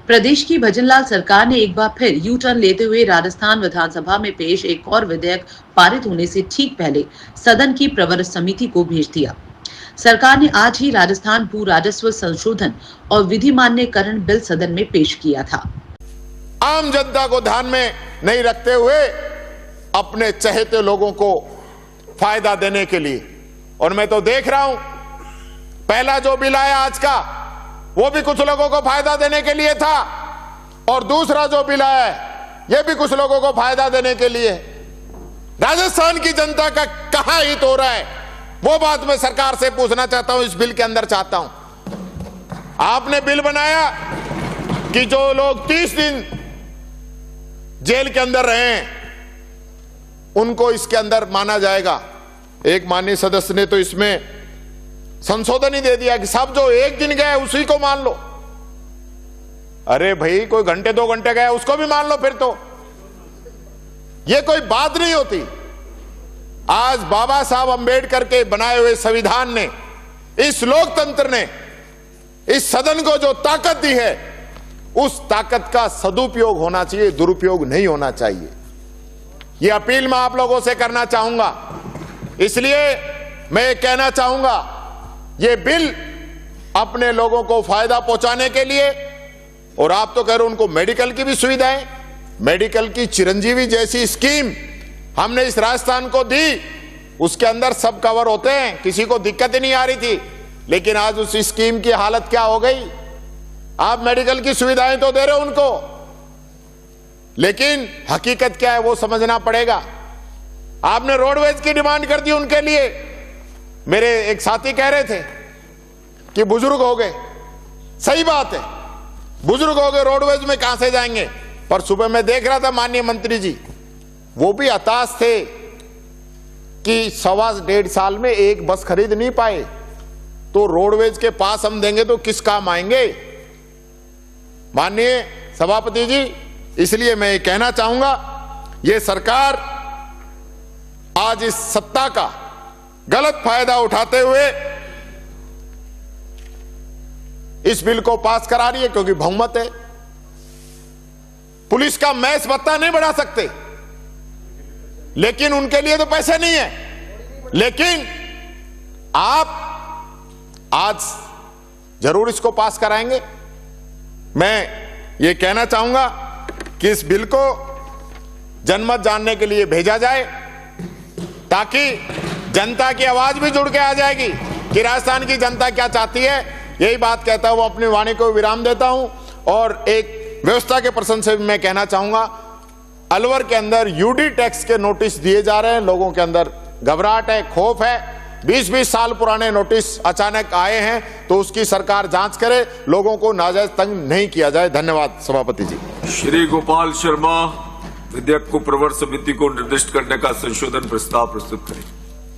प्रदेश की भजनलाल सरकार ने एक बार फिर यू टर्न लेते हुए राजस्थान विधानसभा में पेश एक और विधेयक पारित होने से ठीक पहले सदन की प्रवर समिति को भेज दिया। सरकार ने आज ही राजस्थान भू राजस्व संशोधन और विधि मान्यकरण बिल सदन में पेश किया था। आम जनता को ध्यान में नहीं रखते हुए अपने चहेते लोगों को फायदा देने के लिए, और मैं तो देख रहा हूं पहला जो बिल आया आज का वो भी कुछ लोगों को फायदा देने के लिए था, और दूसरा जो बिल आया है ये भी कुछ लोगों को फायदा देने के लिए। राजस्थान की जनता का कहां हित हो रहा है वो बात मैं सरकार से पूछना चाहता हूं, इस बिल के अंदर चाहता हूं। आपने बिल बनाया कि जो लोग 30 दिन जेल के अंदर रहे हैं उनको इसके अंदर माना जाएगा। एक माननीय सदस्य ने तो इसमें संशोधन ही दे दिया कि सब जो एक दिन गए उसी को मान लो। अरे भाई, कोई घंटे 2 घंटे गए उसको भी मान लो, फिर तो ये कोई बात नहीं होती। आज बाबा साहब अंबेडकर के बनाए हुए संविधान ने, इस लोकतंत्र ने इस सदन को जो ताकत दी है उस ताकत का सदुपयोग होना चाहिए, दुरुपयोग नहीं होना चाहिए। यह अपील मैं आप लोगों से करना चाहूंगा। इसलिए मैं ये कहना चाहूंगा, ये बिल अपने लोगों को फायदा पहुंचाने के लिए, और आप तो कह रहे हो उनको मेडिकल की भी सुविधाएं, मेडिकल की चिरंजीवी जैसी स्कीम हमने इस राजस्थान को दी, उसके अंदर सब कवर होते हैं, किसी को दिक्कत ही नहीं आ रही थी। लेकिन आज उस स्कीम की हालत क्या हो गई? आप मेडिकल की सुविधाएं तो दे रहे हो उनको, लेकिन हकीकत क्या है वो समझना पड़ेगा। आपने रोडवेज की डिमांड कर दी उनके लिए। मेरे एक साथी कह रहे थे कि बुजुर्ग हो गए, सही बात है, बुजुर्ग हो गए, रोडवेज में कहां से जाएंगे। पर सुबह मैं देख रहा था माननीय मंत्री जी, वो भी हताश थे कि 1.25 साल में एक बस खरीद नहीं पाए, तो रोडवेज के पास हम देंगे तो किस काम आएंगे। माननीय सभापति जी, इसलिए मैं ये कहना चाहूंगा, ये सरकार आज इस सत्ता का गलत फायदा उठाते हुए इस बिल को पास करा रही है, क्योंकि बहुमत है। पुलिस का मैस भत्ता नहीं बढ़ा सकते, लेकिन उनके लिए तो पैसे नहीं है। लेकिन आप आज जरूर इसको पास कराएंगे। मैं ये कहना चाहूंगा कि इस बिल को जनमत जानने के लिए भेजा जाए, ताकि जनता की आवाज भी जुड़ के आ जाएगी कि राजस्थान की जनता क्या चाहती है। यही बात कहता हूं, अपनी वाणी को विराम देता हूं। और एक व्यवस्था के पर्सन से मैं कहना चाहूंगा, अलवर के अंदर यूडी टैक्स के नोटिस दिए जा रहे हैं, लोगों के अंदर घबराहट है, खौफ है। 20-20 साल पुराने नोटिस अचानक आए हैं, तो उसकी सरकार जांच करे, लोगों को नाजायज तंग नहीं किया जाए। धन्यवाद सभापति जी। श्री गोपाल शर्मा विधेयक को प्रवर समिति को निर्दिष्ट करने का संशोधन प्रस्ताव प्रस्तुत करें।